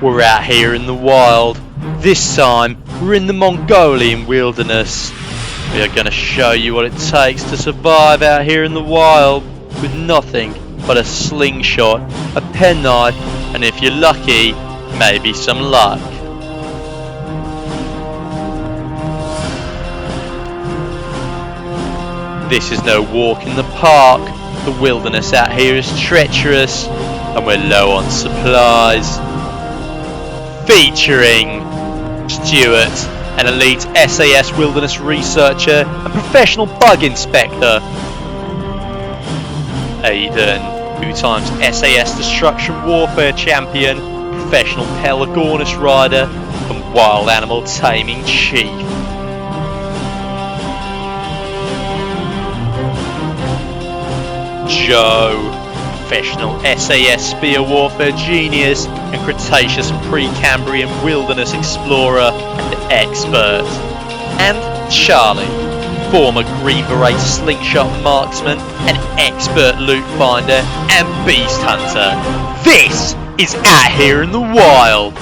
We're out here in the wild. This time, we're in the Mongolian wilderness. We are going to show you what it takes to survive out here in the wild with nothing but a slingshot, a penknife, and if you're lucky, maybe some luck. This is no walk in the park. The wilderness out here is treacherous, and we're low on supplies. Featuring Stuart, an elite SAS wilderness researcher and professional bug inspector. Aidan, 2-time SAS destruction warfare champion, professional Pelagornis rider, and wild animal taming chief. Joe, professional SAS spear warfare genius and Cretaceous and Precambrian wilderness explorer and expert. And Charlie, former Green Beret slingshot marksman and expert loot finder and beast hunter. This is Out Here in the Wild.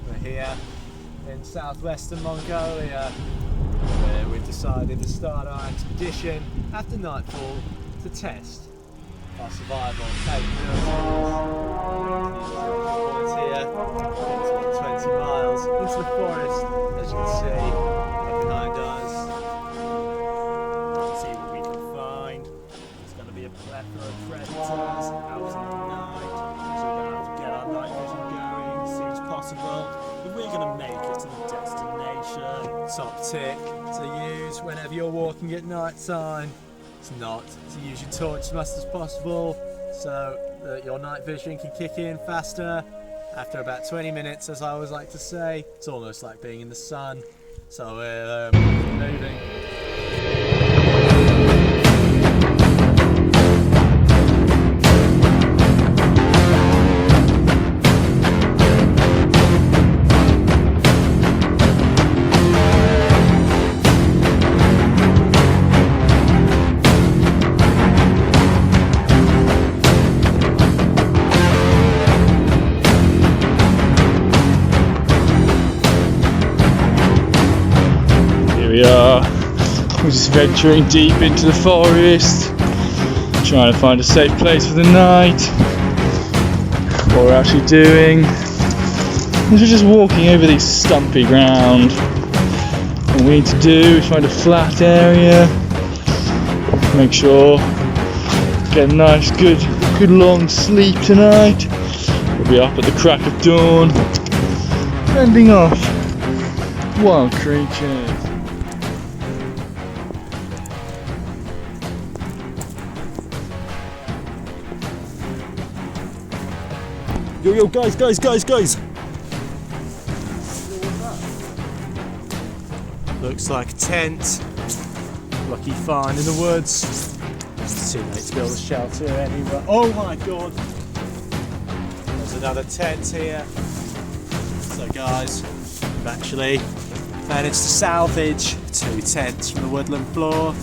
We're here in southwestern Mongolia, where we've decided to start our expedition after nightfall to test our survival capabilities. Here, it's 20 miles into the forest, as you can see right behind us. See what we can find. There's going to be a plethora of predators out in the night, so we're going to have to get our night vision going as soon as possible. But we're going to make it to the destination. Top tip to use whenever you're walking at night time is not to use your torch as much as possible, so that your night vision can kick in faster. After about 20 minutes, as I always like to say, it's almost like being in the sun. So we're moving. We are. We're just venturing deep into the forest, trying to find a safe place for the night. What we're actually doing is we're just walking over this stumpy ground. What we need to do is find a flat area, make sure get a nice good long sleep tonight. We'll be up at the crack of dawn, fending off wild creatures. Yo, guys! Looks like a tent. Lucky find in the woods. It's too late to build a shelter anywhere. Oh my god! There's another tent here. So guys, we've actually managed to salvage 2 tents from the woodland floor.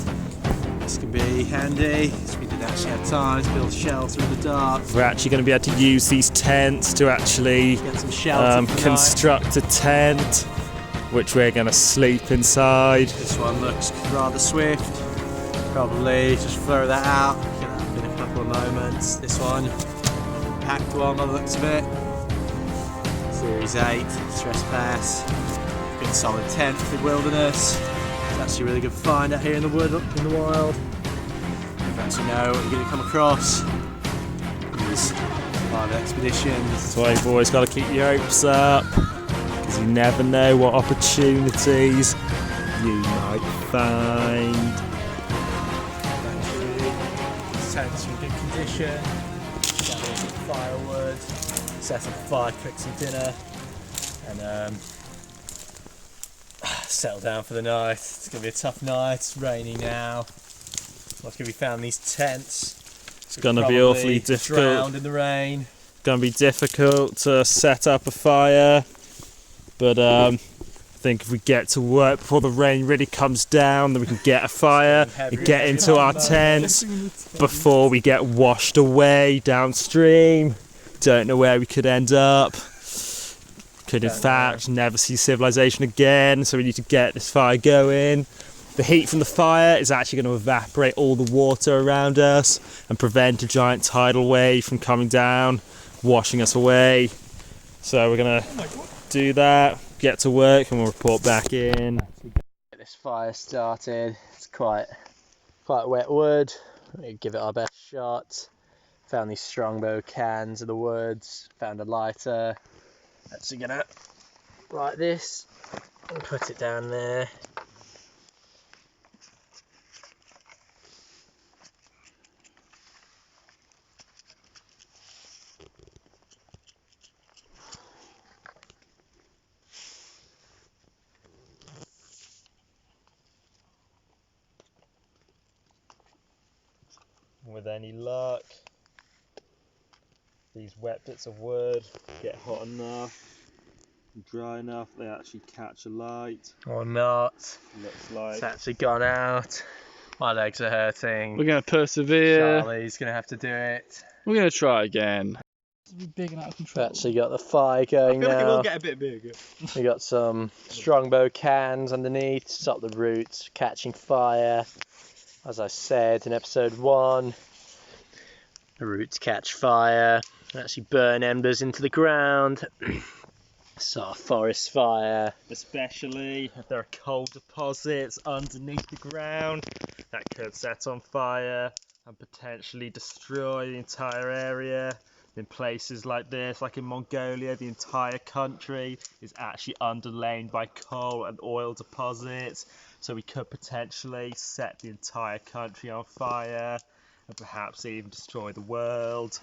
This can be handy, because we didn't actually have time to build a shelter in the dark. We're actually going to be able to use these tents to actually Get some shelter construct a tent, which we're going to sleep inside. This one looks rather swift. Probably just throw that out. Get that up in a couple of moments. This one, packed one by the looks of it. Series 8, Trespass. Good solid tent for the wilderness. It's actually a really good find out here in the wood, in the wild. You actually know what you're going to come across. These wild expeditions. That's why you've always got to keep your hopes up, because you never know what opportunities you might find. This tent's in good condition. Gather some firewood, set up a fire, cook some dinner, and settle down for the night. It's going to be a tough night. It's raining now. Luckily we found these tents. It's going to be awfully difficult. Drowned in the rain. Going to be difficult to set up a fire, but I think if we get to work before the rain really comes down, then we can get a fire and get into our tents before we get washed away downstream. Don't know where we could end up. Could in fact never see civilization again, so we need to get this fire going. The heat from the fire is actually going to evaporate all the water around us and prevent a giant tidal wave from coming down, washing us away. So we're going to do that, get to work, and we'll report back in. Get this fire started. It's quite wet wood. We'll give it our best shot. Found these strongbow cans in the woods. Found a lighter. Actually gonna light this and put it down there. With any luck, these wet bits of wood get hot enough and dry enough they actually catch a light. Or not. Looks like It's actually gone out. My legs are hurting. We're going to persevere. Charlie's gonna have to do it. We're going to try again. Big and out of We've control. actually got the fire going I feel like it now. will get a bit bigger. We got some strongbow cans underneath to stop the roots catching fire. As I said in episode 1, the roots catch fire and actually burn embers into the ground. So a forest fire. Especially if there are coal deposits underneath the ground that could set on fire and potentially destroy the entire area. In places like this, like in Mongolia, the entire country is actually underlain by coal and oil deposits, so we could potentially set the entire country on fire and perhaps even destroy the world.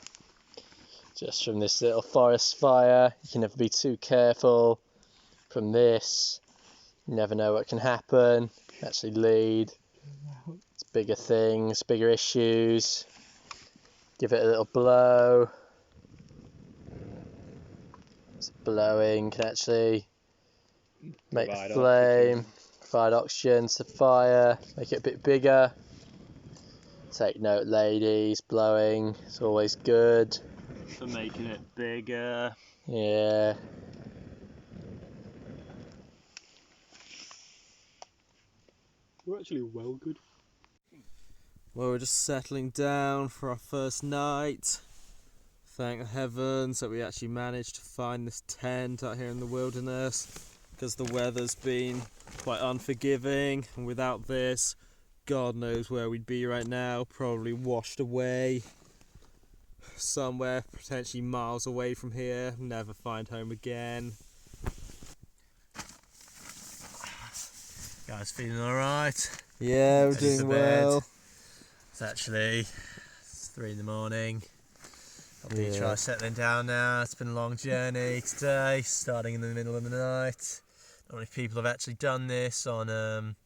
Just from this little forest fire. You can never be too careful from this. You never know what can happen. Actually lead to bigger things, bigger issues. Give it a little blow. Blowing can actually make the flame, provide oxygen to the fire, make it a bit bigger. Take note, ladies, blowing is always good. For making it bigger. Yeah. We're actually well good. Well, we're just settling down for our first night. Thank the heavens that we actually managed to find this tent out here in the wilderness, because the weather's been quite unforgiving, and without this, God knows where we'd be right now, probably washed away somewhere potentially miles away from here, never find home again. Guys feeling alright? Yeah, we're Ready for doing bed? well. It's actually 3 in the morning. I'll be Yeah. try settling down now. It's been a long journey today, starting in the middle of the night. Not many people have actually done this on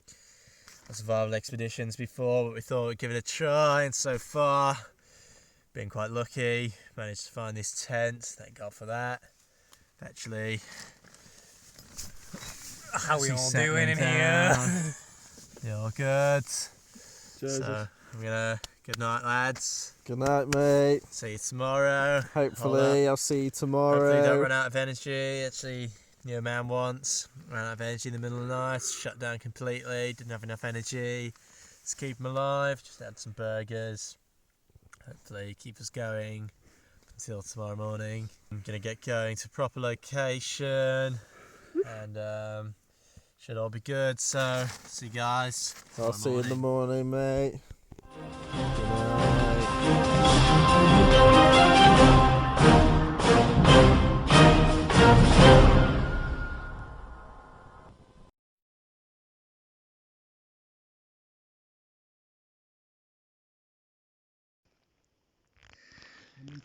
survival expeditions before, but we thought we'd give it a try, and so far been quite lucky. Managed to find this tent, thank God for that. Actually, how we all doing in here? Yeah, all good. So I'm gonna good night, lads. Good night, mate. See you tomorrow. Hopefully, I'll see you tomorrow. Hopefully, don't run out of energy. Actually, a man once ran out of energy in the middle of the night, shut down completely, didn't have enough energy. Let's keep him alive. Just had some burgers. Hopefully, keep us going until tomorrow morning. I'm gonna get going to a proper location, and should all be good. So, see you guys. I'll see you in the morning, mate.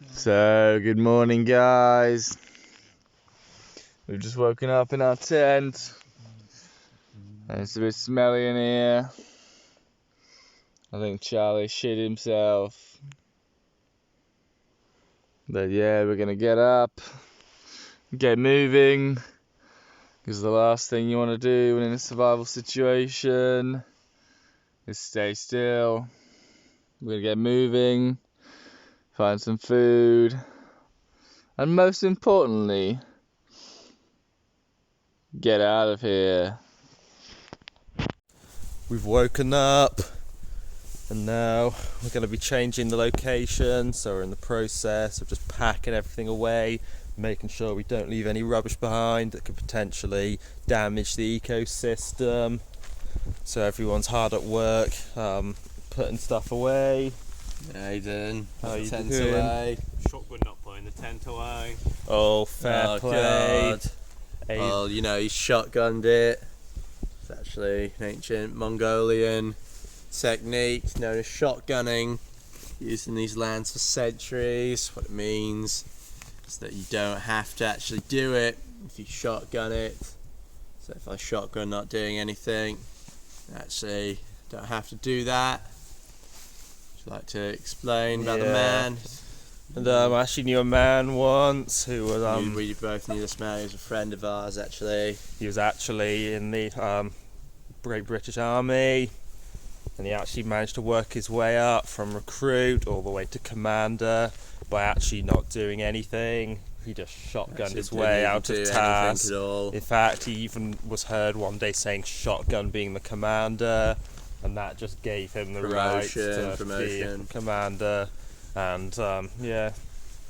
Good So, good morning, guys. We've just woken up in our tent, and it's a bit smelly in here. I think Charlie shit himself. But yeah, we're gonna get up, get moving, Because the last thing you want to do when in a survival situation is stay still. We're going to get moving, find some food, and most importantly, get out of here. We've woken up and now we're going to be changing the location, so we're in the process of just packing everything away, making sure we don't leave any rubbish behind that could potentially damage the ecosystem. So everyone's hard at work putting stuff away. How you doing? How you Tent doing? away. Shotgun not putting the tent away. Oh, fair play. God. Well, you know, he shotgunned it. It's actually an ancient Mongolian technique known as shotgunning, used in these lands for centuries. What it means is that you don't have to actually do it if you shotgun it. So if I shotgun not doing anything, actually don't have to do that. Would you like to explain about the man? And I actually knew a man once who was We both knew this man. He was a friend of ours, actually. he was actually in the Great British Army, and he actually managed to work his way up from recruit all the way to commander by actually not doing anything. He just shotgunned his way out of task. In fact, he even was heard one day saying shotgun being the commander, and that just gave him the right to be a commander. And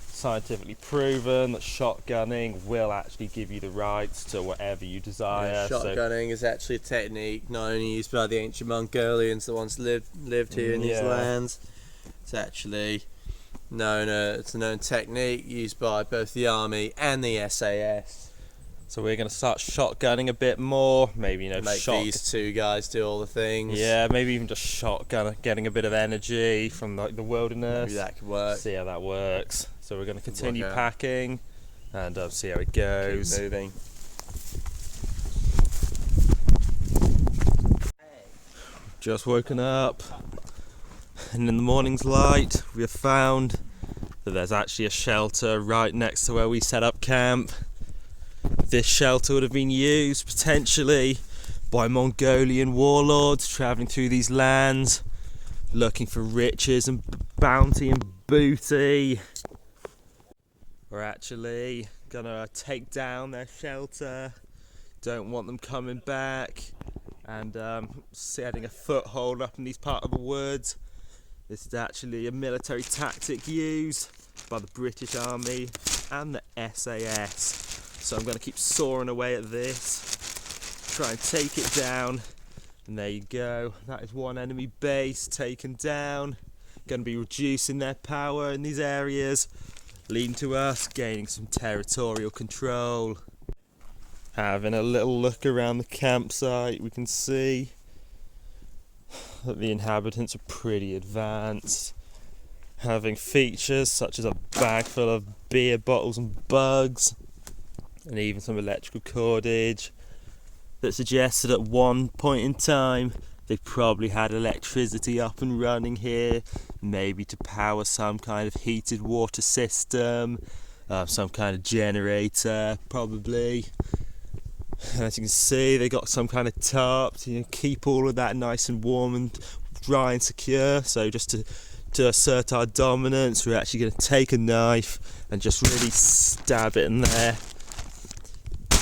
scientifically proven that shotgunning will actually give you the rights to whatever you desire. Yeah, shotgunning is actually a technique not only used by the ancient Mongolians that once lived here in these lands. It's actually it's a known technique used by both the army and the SAS. So we're going to start shotgunning a bit more, maybe Make these two guys do all the things. Yeah, maybe even just shotgun, getting a bit of energy from the wilderness. Maybe that could work. See how that works. So we're going to continue packing and see how it goes. Keep moving. Just woken up, and in the morning's light we have found that there's actually a shelter right next to where we set up camp. This shelter would have been used potentially by Mongolian warlords travelling through these lands, looking for riches and bounty and booty. We're actually gonna take down their shelter, don't want them coming back, and setting a foothold up in these part of the woods. This is actually a military tactic used by the British Army and the SAS. So I'm going to keep sawing away at this, try and take it down, and there you go. That is one enemy base taken down. Going to be reducing their power in these areas, leading to us gaining some territorial control. Having a little look around the campsite, we can see that the inhabitants are pretty advanced, having features such as a bag full of beer bottles and bugs, and even some electrical cordage that suggests that at one point in time they probably had electricity up and running here, maybe to power some kind of heated water system, some kind of generator probably. And as you can see, they got some kind of tarp to keep all of that nice and warm and dry and secure. So just to assert our dominance, we're actually going to take a knife and just really stab it in there,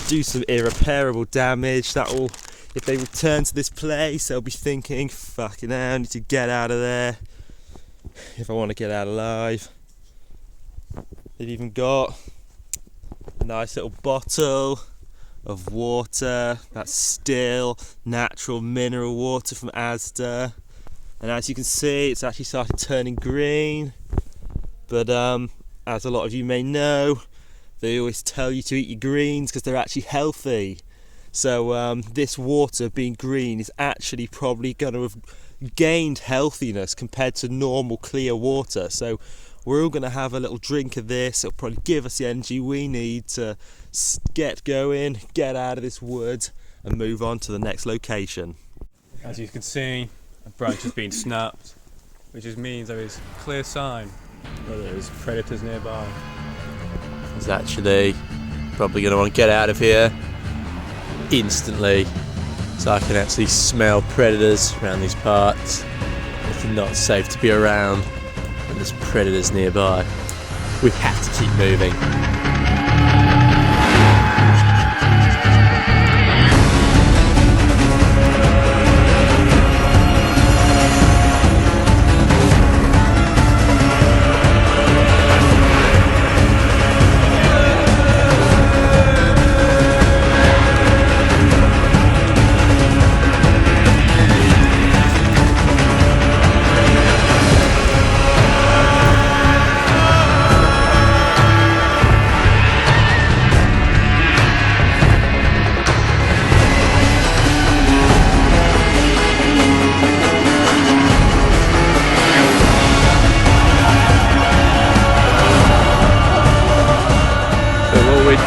do some irreparable damage. That will, if they return to this place, they'll be thinking, fucking hell, I need to get out of there if I want to get out alive. They've even got a nice little bottle of water, that's still natural mineral water from Asda, and as you can see, it's actually started turning green. But as a lot of you may know, they always tell you to eat your greens because they're actually healthy. So this water being green is actually probably going to have gained healthiness compared to normal clear water. So we're all going to have a little drink of this. It'll probably give us the energy we need to get going, get out of this wood and move on to the next location. As you can see, a branch has been snapped, which just means there is clear sign that there is predators nearby. He's actually probably going to want to get out of here. instantly. So I can actually smell predators around these parts. It's not safe to be around when there's predators nearby. We have to keep moving.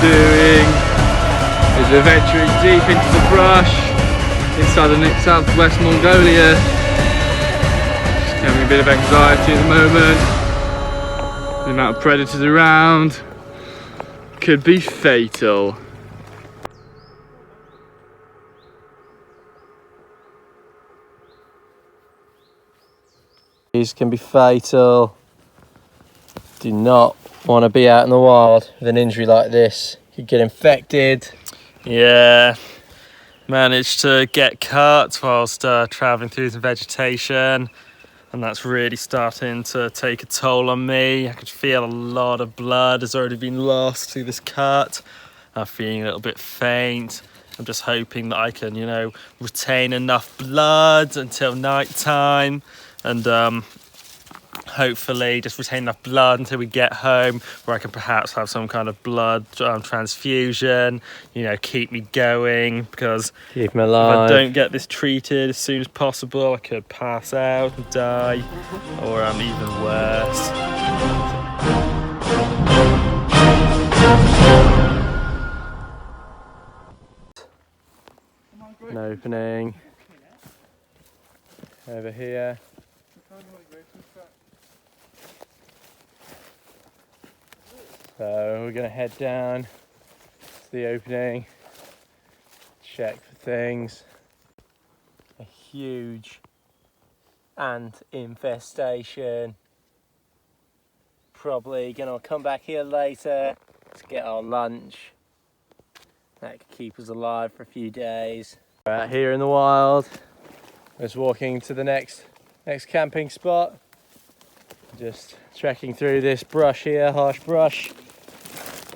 Doing is we're venturing deep into the brush inside the southwest Mongolia. Just having a bit of anxiety at the moment. The amount of predators around could be fatal. These can be fatal. Do not want to be out in the wild with an injury like this. You could get infected. Yeah, managed to get cut whilst travelling through some vegetation, and that's really starting to take a toll on me. I could feel a lot of blood has already been lost through this cut. I'm feeling a little bit faint. I'm just hoping that I can, you know, retain enough blood until night time, and hopefully just retain enough blood until we get home, where I can perhaps have some kind of blood transfusion, you know, keep me going, because Keep me if alive. I don't get this treated as soon as possible, I could pass out and die, or even worse. An opening over here. So we're going to head down to the opening, check for things. A huge ant infestation. Probably going to come back here later to get our lunch. That could keep us alive for a few days. We're out here in the wild. Just walking to the next camping spot. Just trekking through this brush here, harsh brush.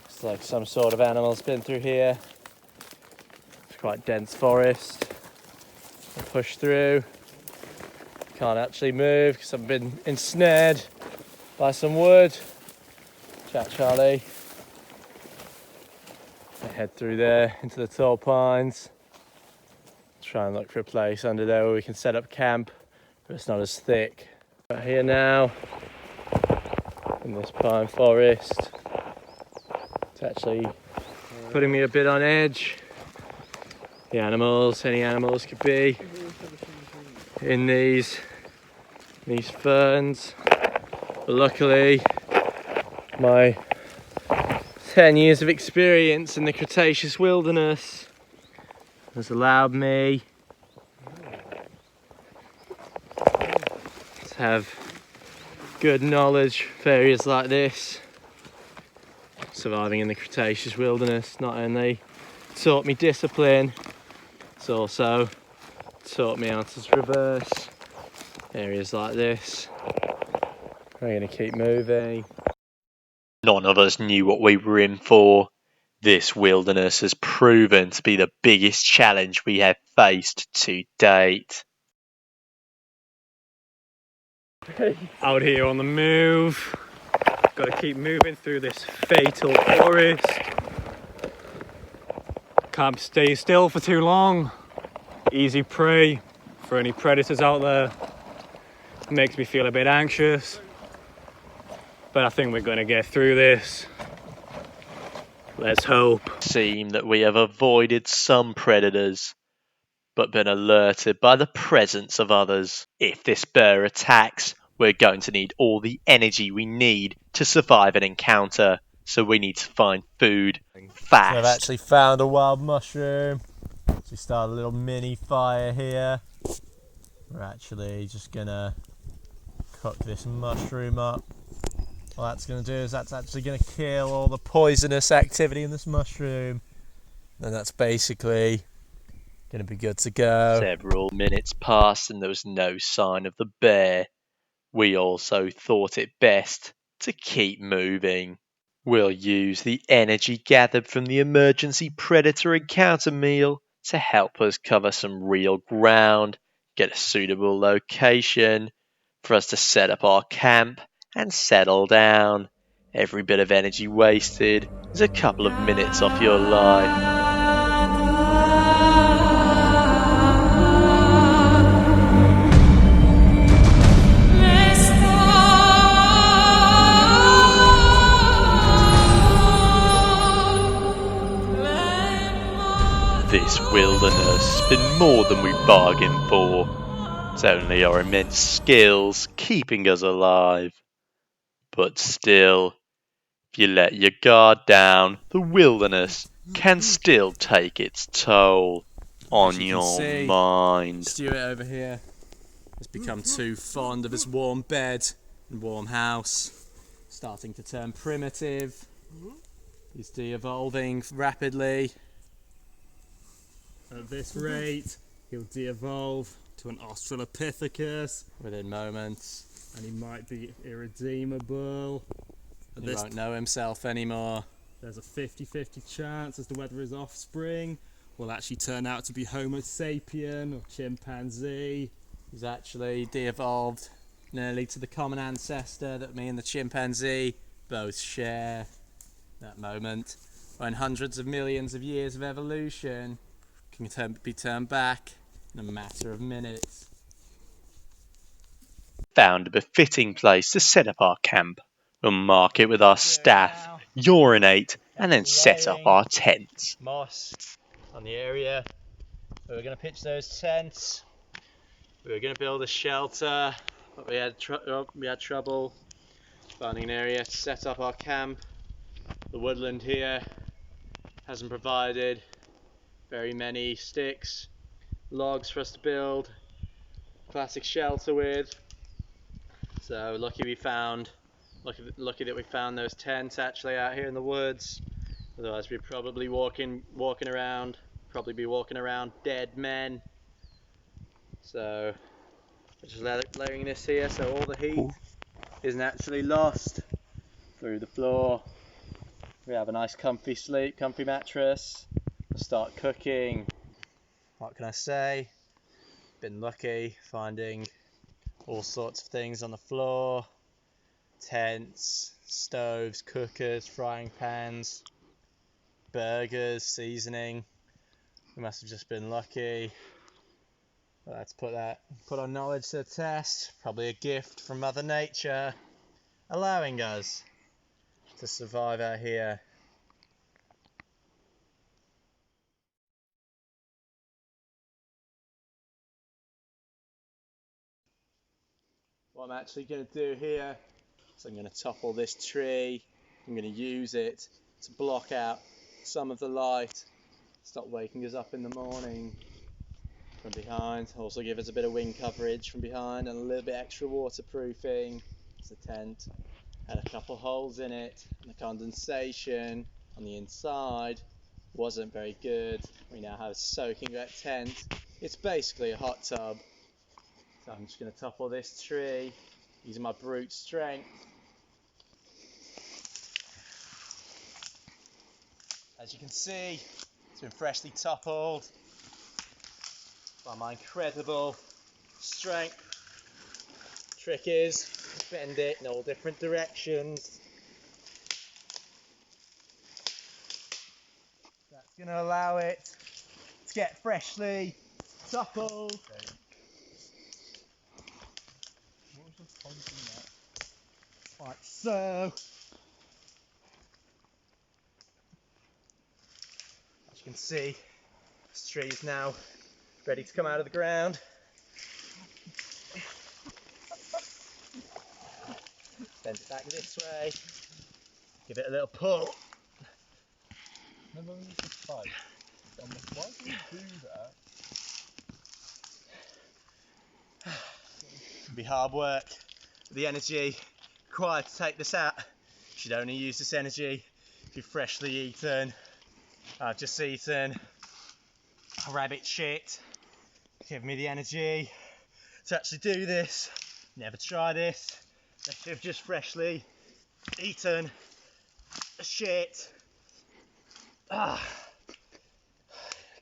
It's like some sort of animal's been through here. It's quite dense forest. I push through. Can't actually move because I've been ensnared by some wood. Chat Charlie. I head through there into the tall pines. Try and look for a place under there where we can set up camp, but it's not as thick. Right here now, in this pine forest. It's actually putting me a bit on edge. The animals, any animals could be in these ferns. But luckily, my 10 years of experience in the Cretaceous wilderness has allowed me to have good knowledge for areas like this. Surviving in the Cretaceous wilderness not only taught me discipline, it's also taught me how to traverse areas like this. We're going to keep moving. None of us knew what we were in for. This wilderness has proven to be the biggest challenge we have faced to date. Out here on the move. Gotta keep moving through this fatal forest. Can't stay still for too long. Easy prey for any predators out there. Makes me feel a bit anxious. But I think we're gonna get through this. Let's hope. Seem that we have avoided some predators, but been alerted by the presence of others. If this bear attacks, we're going to need all the energy we need to survive an encounter, so we need to find food fast. So I've actually found a wild mushroom. So we start a little mini fire here. We're actually just gonna cook this mushroom up. What that's gonna do is that's actually gonna kill all the poisonous activity in this mushroom. And that's basically gonna be good to go. Several minutes passed and there was no sign of the bear. We also thought it best to keep moving. We'll use the energy gathered from the emergency predator encounter meal to help us cover some real ground, get a suitable location for us to set up our camp and settle down. Every bit of energy wasted is a couple of minutes off your life. This wilderness has been more than we bargained for. It's only our immense skills keeping us alive. But still, if you let your guard down, the wilderness can still take its toll on you can your see, mind. Stuart over here has become too fond of his warm bed and warm house, starting to turn primitive. He's de-evolving rapidly. At this rate, he'll de-evolve to an Australopithecus, Within moments, and he might be irredeemable. At he this won't know himself anymore. There's a 50-50 chance as to whether his offspring will actually turn out to be Homo sapien or chimpanzee. He's actually de-evolved nearly to the common ancestor that me and the chimpanzee both share. That moment when hundreds of millions of years of evolution can be turned back in a matter of minutes. Found a befitting place to set up our camp. We'll mark it with our staff, urinate, and then set up our tents. Moss on the area. We were going to pitch those tents. We were going to build a shelter, but we had trouble finding an area to set up our camp. The woodland here hasn't provided very many sticks, logs for us to build classic shelter with. So lucky that we found those tents actually out here in the woods. Otherwise we'd probably be walking around dead men. So we're just layering this here so all the heat isn't actually lost through the floor. We have a nice comfy mattress. We'll start cooking. What can I say? Been lucky finding all sorts of things on the floor. Tents, stoves, cookers, frying pans, burgers, seasoning. We must have just been lucky. Let's put our knowledge to the test. Probably a gift from Mother Nature, allowing us to survive out here. What I'm actually going to do here is I'm going to topple this tree. I'm going to use it to block out some of the light, stop waking us up in the morning from behind. Also give us a bit of wind coverage from behind and a little bit extra waterproofing. It's a tent. Had a couple holes in it, and the condensation on the inside wasn't very good. We now have a soaking wet tent. It's basically a hot tub. So I'm just going to topple this tree using my brute strength. As you can see, it's been freshly toppled by my incredible strength. Trick is bend it in all different directions. That's going to allow it to get freshly toppled. Like so. As you can see, this tree is now ready to come out of the ground. Bend it back this way. Give it a little pull. Why do you do that? It'll be hard work. The energy required to take this out. You should only use this energy if you've freshly eaten. I've just eaten a rabbit shit. Give me the energy to actually do this. Never try this. If you've just freshly eaten a shit.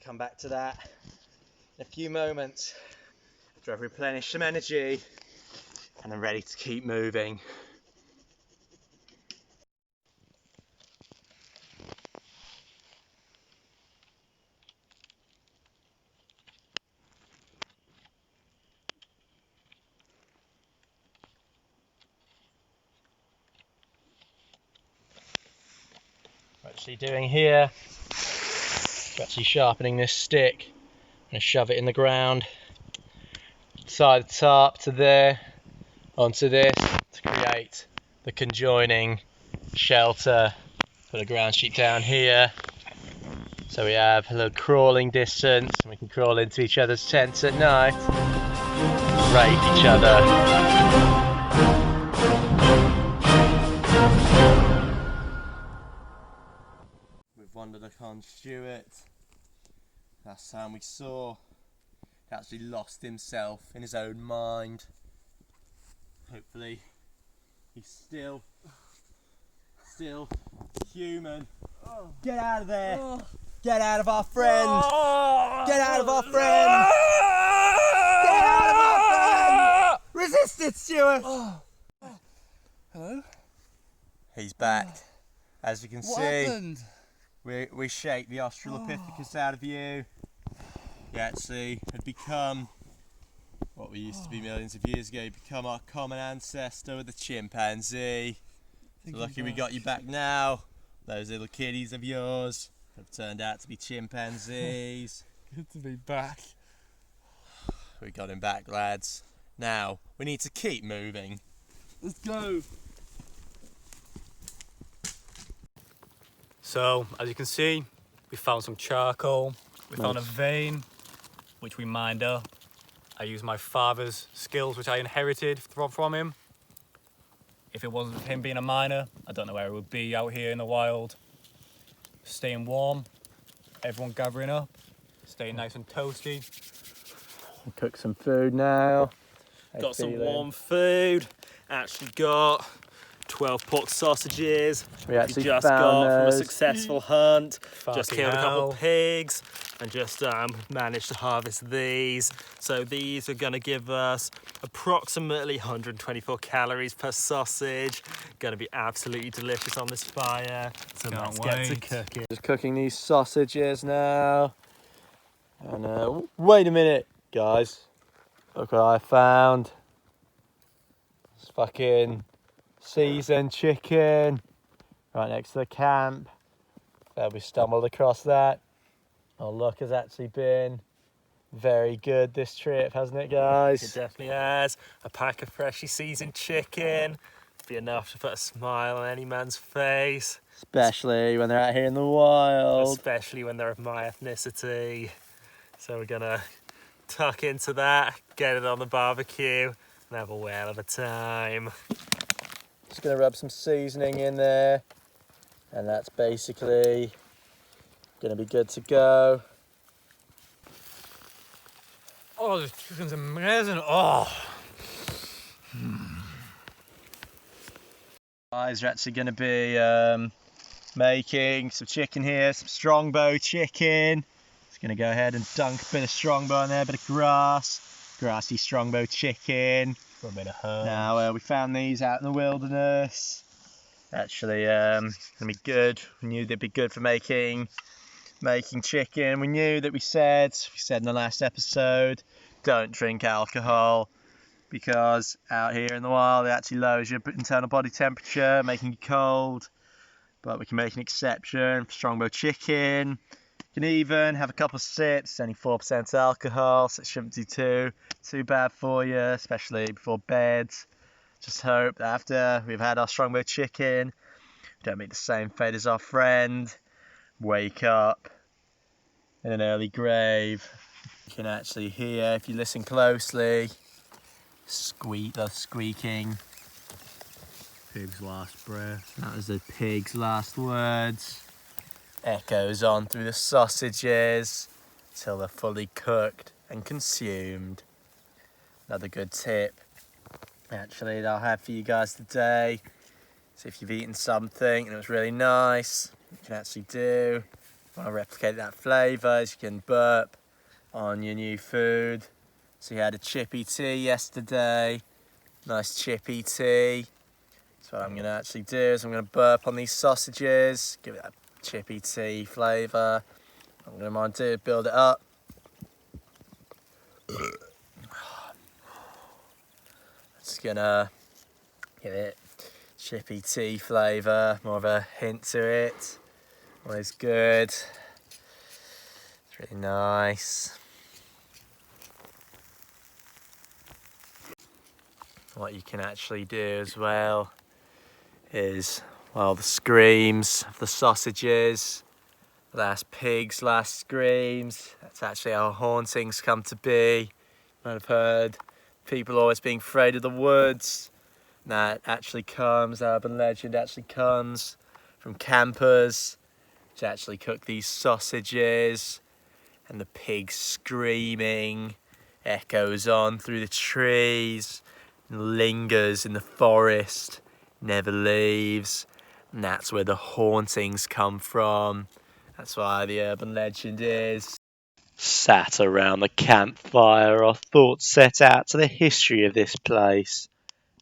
Come back to that in a few moments after I've replenished some energy and I'm ready to keep moving. What we're actually doing here, we're actually sharpening this stick. I'm going to shove it in the ground, side the tarp to there, onto this to create the conjoining shelter for the ground sheet down here. So we have a little crawling distance and we can crawl into each other's tents at night, raid each other. We've wandered upon Stuart. Last time we saw, he actually lost himself in his own mind. Hopefully he's still human. Get out of there! Get out of our friend! Get out of our friend! Get out of our friend! Resist it, Stuart! Hello? He's back. As you can What see, happened? we shake the Australopithecus out of you. He actually had become what we used to be millions of years ago. He become our common ancestor with the chimpanzee. So lucky we got you back now. Those little kitties of yours have turned out to be chimpanzees. Good to be back. We got him back, lads. Now, we need to keep moving. Let's go. So, as you can see, we found some charcoal. We found a vein, which we mined up. I used my father's skills, which I inherited from him. If it wasn't for him being a miner, I don't know where it would be out here in the wild. Staying warm, everyone gathering up, staying nice and toasty. We'll cook some food now. Got some warm food. Actually got 12 pork sausages. We actually just found got from a those. successful hunt. Just Fucking killed a couple hell. of pigs and just managed to harvest these. So these are gonna give us approximately 124 calories per sausage. Gonna be absolutely delicious on this fire. So Can't let's get to wait. cooking. Just cooking these sausages now. And wait a minute, guys. Look what I found. It's fucking seasoned chicken right next to the camp. So we stumbled across that. Our luck has actually been very good this trip, hasn't it, It guys? definitely has. A pack of freshly seasoned chicken. Be enough to put a smile on any man's face. Especially when they're out here in the wild. Especially when they're of my ethnicity. So we're gonna tuck into that, get it on the barbecue, and have a whale of a time. Just gonna rub some seasoning in there, and that's basically gonna be good to go. Oh, this chicken's amazing. Oh. Guys are actually going to be making some chicken here, some strongbow chicken. Just going to go ahead and dunk a bit of strongbow in there, a bit of grassy strongbow chicken. For a bit of herb. Now we found these out in the wilderness. Actually, going to be good. We knew they'd be good for making chicken. We knew that we said in the last episode, don't drink alcohol. Because out here in the wild it actually lowers your internal body temperature, making you cold. But we can make an exception for strongbow chicken. You can even have a couple of sips, it's only 4% alcohol, so it shouldn't be too bad for you, especially before bed. Just hope that after we've had our strongbow chicken, we don't meet the same fate as our friend. Wake up in an early grave. You can actually hear, if you listen closely, the squeaking. Pig's last breath. That was the pig's last words. Echoes on through the sausages till they're fully cooked and consumed. Another good tip, actually, that I'll have for you guys today. So if you've eaten something and it was really nice, you can actually do, if you want to replicate that flavour, you can burp on your new food. So you had a chippy tea yesterday, nice chippy tea. So what I'm going to actually do is I'm going to burp on these sausages, give it that chippy tea flavour. What I'm going to do is build it up. Just going to give it chippy tea flavour, more of a hint to it. Always good. It's really nice. What you can actually do as well is, well, the screams of the sausages, the last pig's last screams, that's actually how hauntings come to be. You might have heard people always being afraid of the woods. That actually comes, urban legend actually comes from campers to actually cook these sausages, and the pig screaming echoes on through the trees and lingers in the forest, never leaves, and that's where the hauntings come from. That's why the urban legend is. Sat around the campfire, our thoughts set out to the history of this place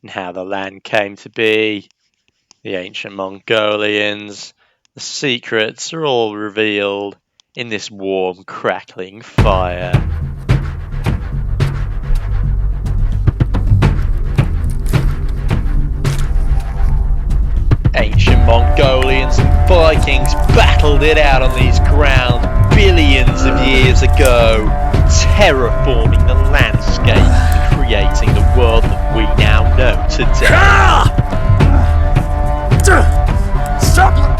and how the land came to be. The ancient Mongolians, the secrets are all revealed in this warm, crackling fire. Ancient Mongolians and Vikings battled it out on these grounds billions of years ago, terraforming the landscape and creating the world that we now know today. Stop!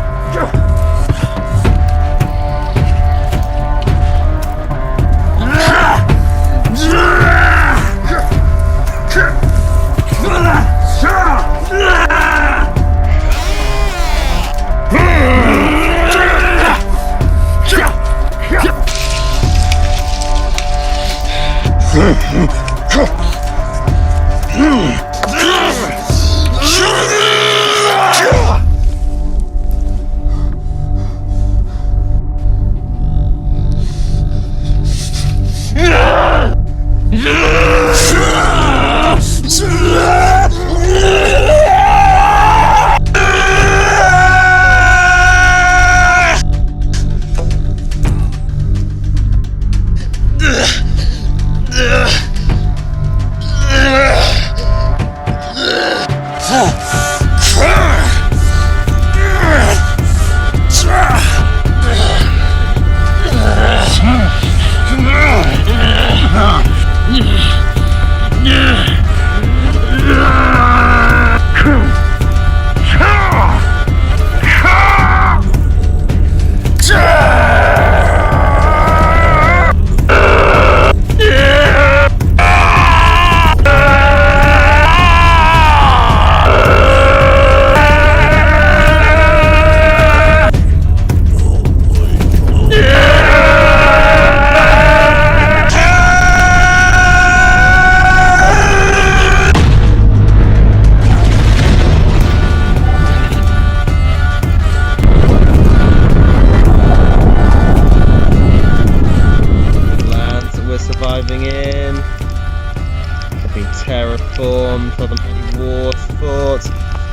Terraformed by the many wars fought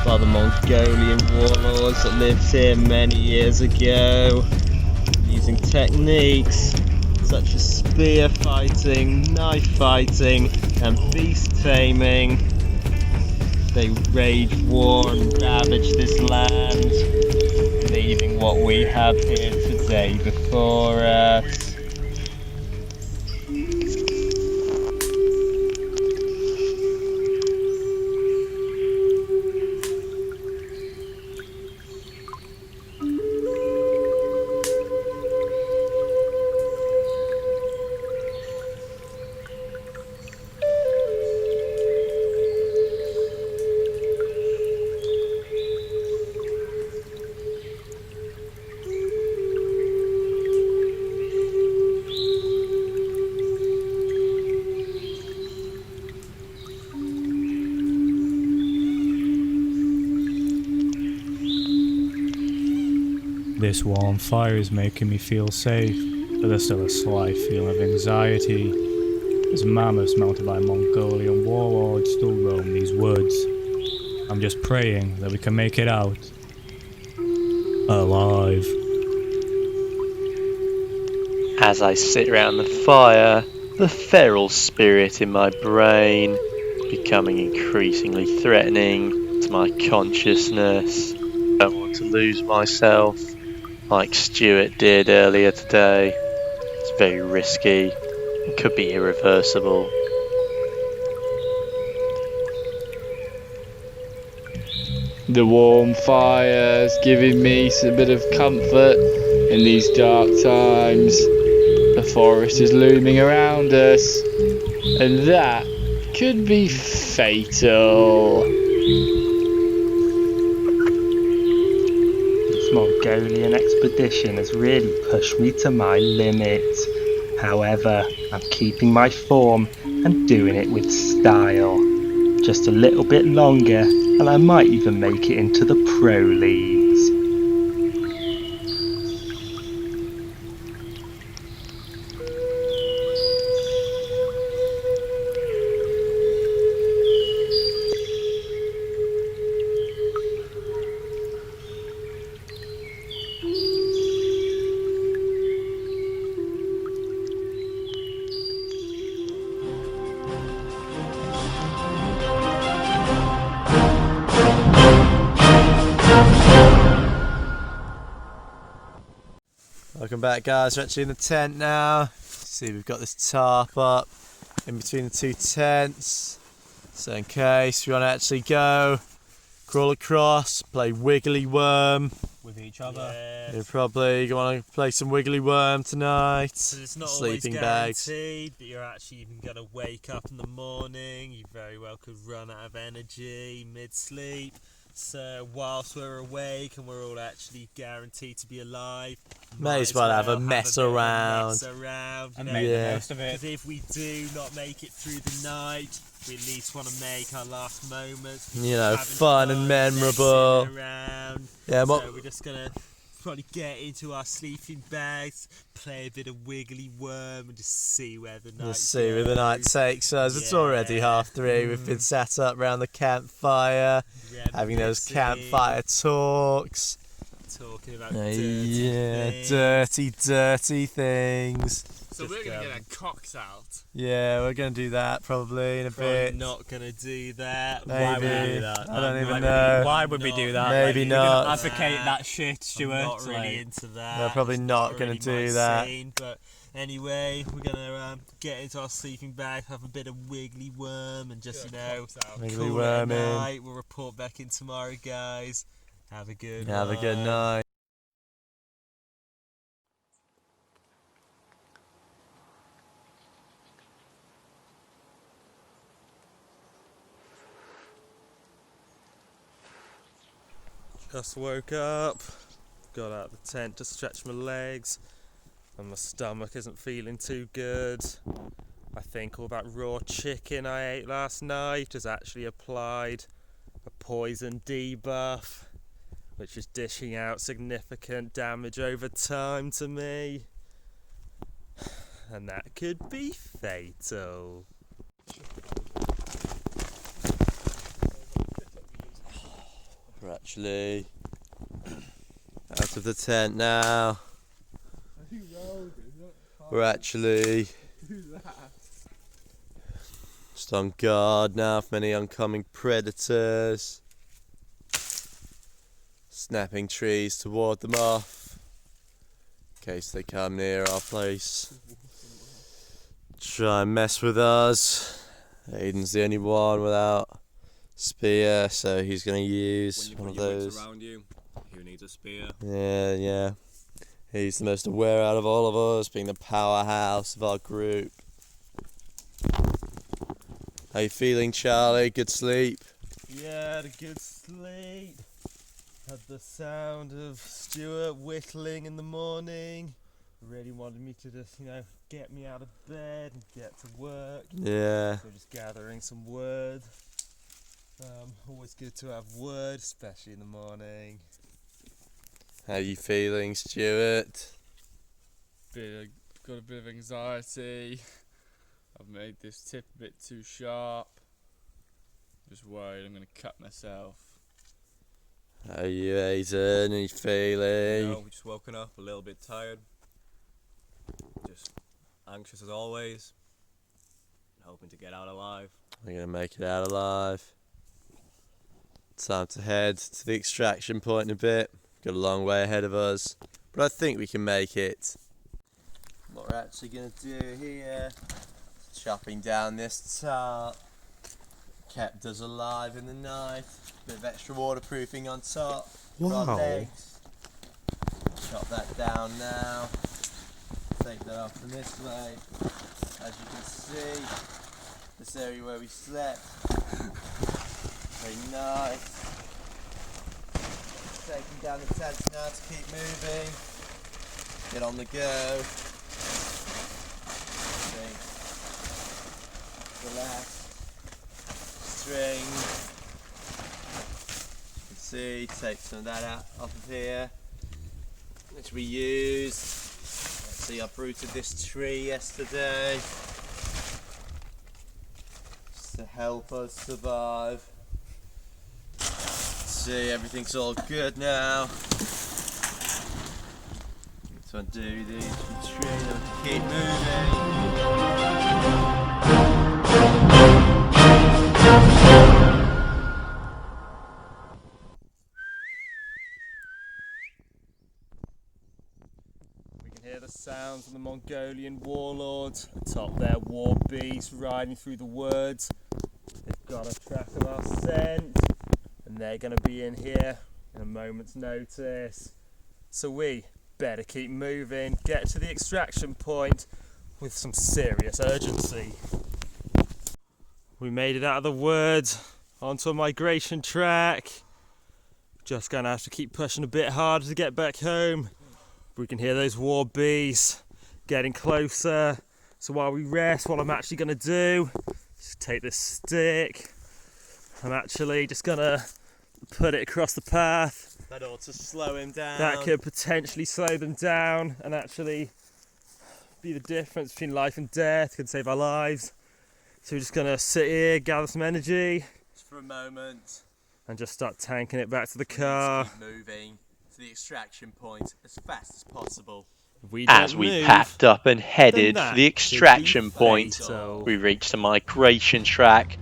by the Mongolian warlords that lived here many years ago, using techniques such as spear fighting, knife fighting and beast taming. They waged war and ravaged this land, leaving what we have here today before us. This warm fire is making me feel safe, but there's still a slight feeling of anxiety as mammoths mounted by Mongolian warlords still roam these woods. I'm just praying that we can make it out alive. As I sit around the fire, the feral spirit in my brain becoming increasingly threatening to my consciousness. I don't want to lose myself like Stuart did earlier today. It's very risky and could be irreversible. The warm fire's giving me a bit of comfort in these dark times. The forest is looming around us, and that could be fatal. This Mongolian expedition has really pushed me to my limit. However, I'm keeping my form and doing it with style. Just a little bit longer, and I might even make it into the pro leagues. Welcome back, guys. We're actually in the tent now. See, we've got this tarp up in between the two tents, so in case we want to actually go crawl across, play wiggly worm With each other. Yeah. You're probably going to play some wiggly worm tonight. So it's not Sleeping always bags. guaranteed that you're actually even going to wake up in the morning. You very well could run out of energy mid-sleep. So whilst we're awake and we're all actually guaranteed to be alive, May might as well have a mess bit of a around. mess around, you And know, make Yeah. the most of it. because if we do not make it through the night, we at least want to make our last moments. You know, having fun and messing memorable. around. Yeah, So we're just gonna probably get into our sleeping bags, play a bit of wiggly worm, and just see where the night We'll see where the night goes. takes us. It's already Yeah. 3:30. We've been sat up round the campfire, Yeah, having those messy, campfire talks. talking about Yeah, dirty things. dirty things. So we're Gonna get our cocks out. Yeah, we're going to do that probably in a Probably bit. not gonna do that. Maybe. Why would we do that? I don't I'm even not know. really- Why would we do that? Maybe We not. don't advocate that shit, Stuart. I'm not really Like, into that. We're probably It's not gonna really do my that. scene, but anyway, we're gonna get into our sleeping bag, have a bit of wiggly worm, and just Wiggly call it a worm in. night. We'll report back in tomorrow, guys. Have a good Have a good one. night. Just woke up, got out of the tent to stretch my legs, and my stomach isn't feeling too good. I think all that raw chicken I ate last night has actually applied a poison debuff, which is dishing out significant damage over time to me. And that could be fatal. We're actually out of the tent now. We're actually just on guard now from any oncoming predators. Snapping trees to ward them off in case they come near our place. Try and mess with us. Aiden's the only one without spear, so he's going to use one of those. Around you, who needs a spear? Yeah. He's the most aware out of all of us, being the powerhouse of our group. How you feeling, Charlie? Good sleep? Yeah, had a good sleep. Had the sound of Stuart whittling in the morning. Really wanted me to just, get me out of bed and get to work. Yeah. So just gathering some wood. Always good to have wood, especially in the morning. How you feeling, Stuart? Got a bit of anxiety. I've made this tip a bit too sharp. Just worried I'm going to cut myself. How you, Aidan? How you feeling? No, just woken up a little bit tired. Just anxious as always. Hoping to get out alive. We're going to make it out alive. Time to head to the extraction point in a bit. Got a long way ahead of us, but I think we can make it. What we're actually going to do here, chopping down this tarp. Kept us alive in the night. Bit of extra waterproofing on top for our legs. Chop that down now. Take that off from this way. As you can see, this area where we slept. Very nice. Taking down the tents now to keep moving. Get on the go. Relax. String. You can see, take some of that out off of here, which we used. Let's see, I uprooted this tree yesterday just to help us survive. See, everything's all good now. So undo these from the tree, then keep moving. We can hear the sounds of the Mongolian warlords atop their war beasts riding through the woods. They've got a track of our scent, and they're going to be in here in a moment's notice. So we better keep moving, get to the extraction point with some serious urgency. We made it out of the woods onto a migration track. Just going to have to keep pushing a bit harder to get back home. We can hear those war beasts getting closer. So while we rest, what I'm actually going to do is take this stick. I'm actually just going to put it across the path. That ought to slow him down. That could potentially slow them down and actually be the difference between life and death, could save our lives. So we're just going to sit here, gather some energy. Just for a moment. And just start tanking it back to the car. Keep moving to the extraction point as fast as possible. As we packed up and headed for the extraction point, we reached the migration track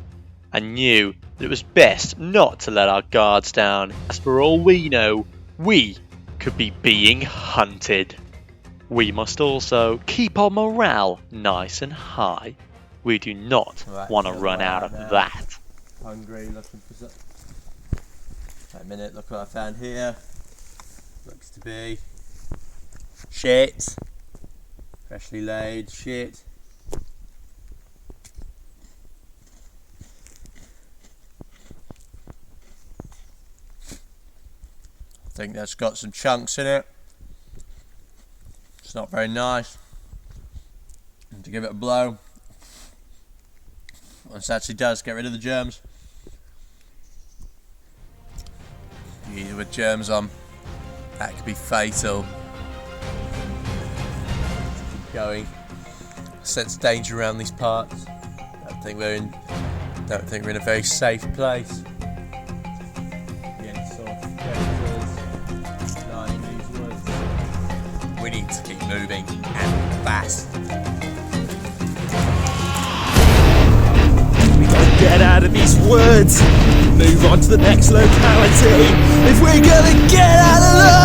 and knew that it was best not to let our guards down, as for all we know, we could be being hunted. We must also keep our morale nice and high. We do not want to run out of that. Hungry, looking for some. Wait a minute, look what I found here. Looks to be shit. Freshly laid shit. I think that's got some chunks in it. It's not very nice. And to give it a blow. This actually does get rid of the germs. Either with germs on, that could be fatal. Keep going. I sense danger around these parts. Don't think we're in a very safe place. We need to keep moving and fast. Get out of these woods, move on to the next locality if we're gonna get out alive!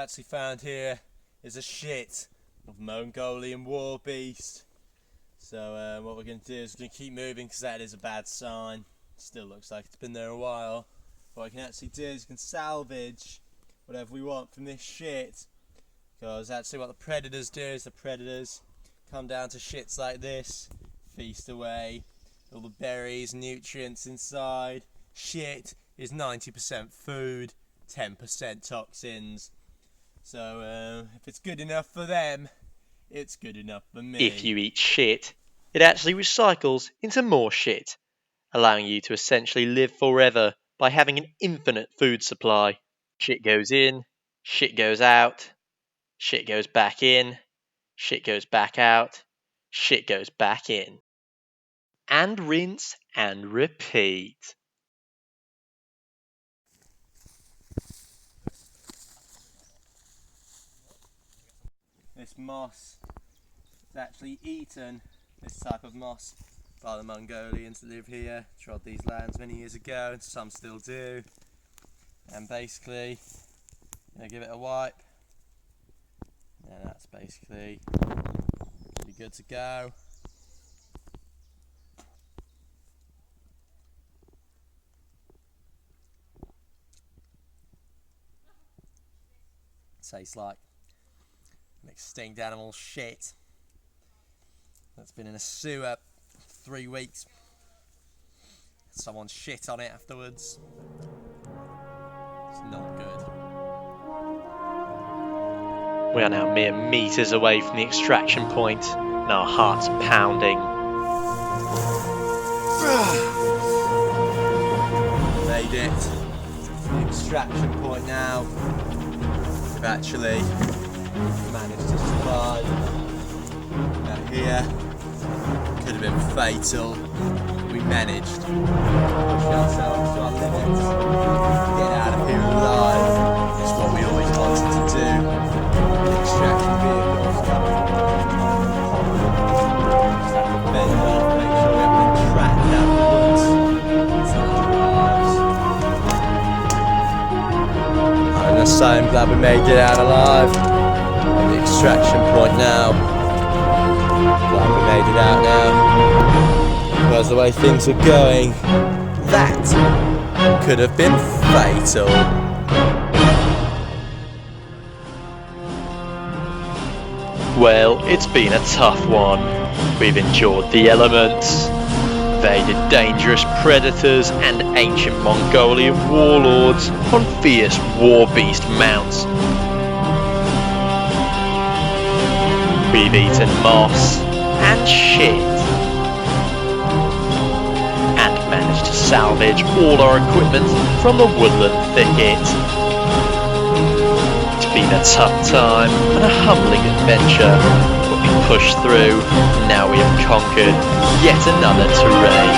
actually found here is a shit of Mongolian war beast. So what we're going to do is we're going to keep moving because that is a bad sign. Still looks like it's been there a while. What I can actually do is we can salvage whatever we want from this shit. Because actually what the predators do is the predators come down to shits like this, feast away all the berries, nutrients inside. Shit is 90% food, 10% toxins. So if it's good enough for them, it's good enough for me. If you eat shit, it actually recycles into more shit, allowing you to essentially live forever by having an infinite food supply. Shit goes in, shit goes out, shit goes back in, shit goes back out, shit goes back in. And rinse and repeat. This moss is actually eaten, this type of moss, by the Mongolians that live here. Trod these lands many years ago, and some still do. And basically, give it a wipe, and that's basically pretty good to go. Tastes like an extinct animal shit that's been in a sewer for 3 weeks. Someone shit on it afterwards. It's not good. We are now mere meters away from the extraction point, and our hearts are pounding. Made it to the extraction point now. We've actually managed to survive. Now here, could have been fatal. We managed to push ourselves to our limits, get out of here alive. It's what we always wanted to do. The extraction vehicles coming. Just have to bend off, make sure we haven't been trapped out of the woods. It's not I'm so glad we made it out alive. At the extraction point now. Glad we made it out now. Because the way things are going, that could have been fatal. Well, it's been a tough one. We've endured the elements, evaded dangerous predators and ancient Mongolian warlords on fierce war beast mounts. We've eaten moss and shit, and managed to salvage all our equipment from the woodland thicket. It's been a tough time and a humbling adventure, but we pushed through, and now we have conquered yet another terrain.